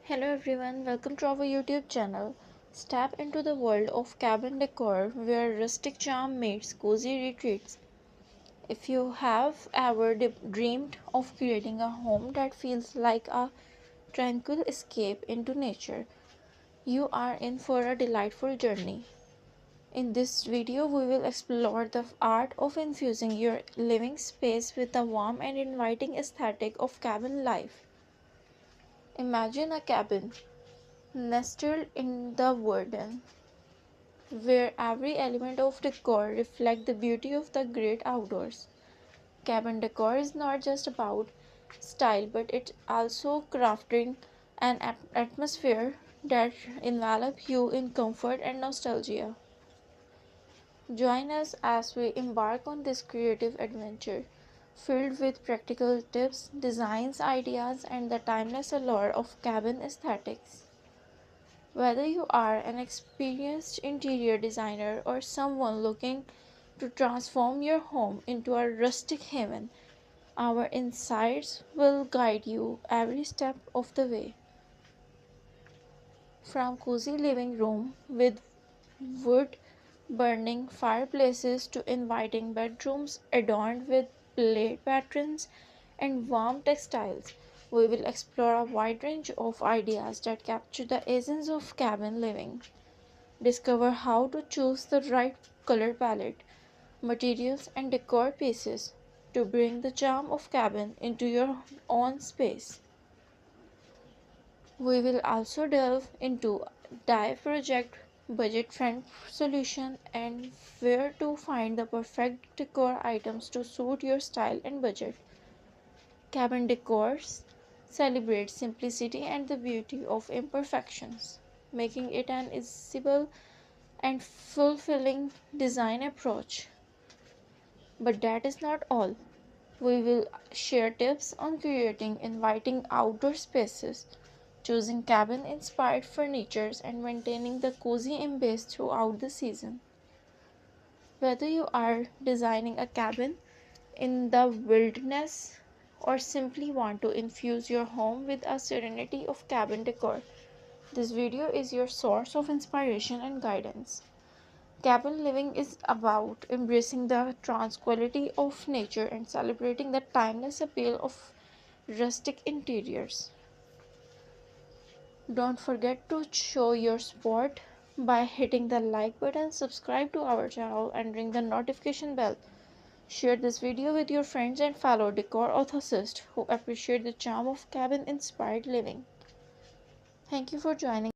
Hello everyone, welcome to our YouTube channel. Step into the world of cabin decor where rustic charm meets cozy retreats. If you have ever dreamed of creating a home that feels like a tranquil escape into nature, you are in for a delightful journey. In this video, we will explore the art of infusing your living space with the warm and inviting aesthetic of cabin life. Imagine a cabin nestled in the garden, where every element of decor reflects the beauty of the great outdoors. Cabin decor is not just about style, but it's also crafting an atmosphere that envelops you in comfort and nostalgia. Join us as we embark on this creative adventure, filled with practical tips, designs, ideas, and the timeless allure of cabin aesthetics. Whether you are an experienced interior designer or someone looking to transform your home into a rustic haven, our insights will guide you every step of the way. From cozy living room with wood burning fireplaces to inviting bedrooms adorned with plate patterns and warm textiles, we will explore a wide range of ideas that capture the essence of cabin living. Discover how to choose the right color palette, materials, and decor pieces to bring the charm of cabin into your own space. We will also delve into DIY project, budget friendly solution, and where to find the perfect decor items to suit your style and budget. Cabin decors celebrate simplicity and the beauty of imperfections, making it an easy and fulfilling design approach. But that is not all. We will share tips on creating inviting outdoor spaces, choosing cabin inspired furniture, and maintaining the cozy ambience throughout the season. Whether you are designing a cabin in the wilderness or simply want to infuse your home with a serenity of cabin decor, this video is your source of inspiration and guidance. Cabin living is about embracing the tranquility of nature and celebrating the timeless appeal of rustic interiors. Don't forget to show your support by hitting the like button, subscribe to our channel, and ring the notification bell. Share this video with your friends and fellow decor enthusiasts who appreciate the charm of cabin inspired living. Thank you for joining.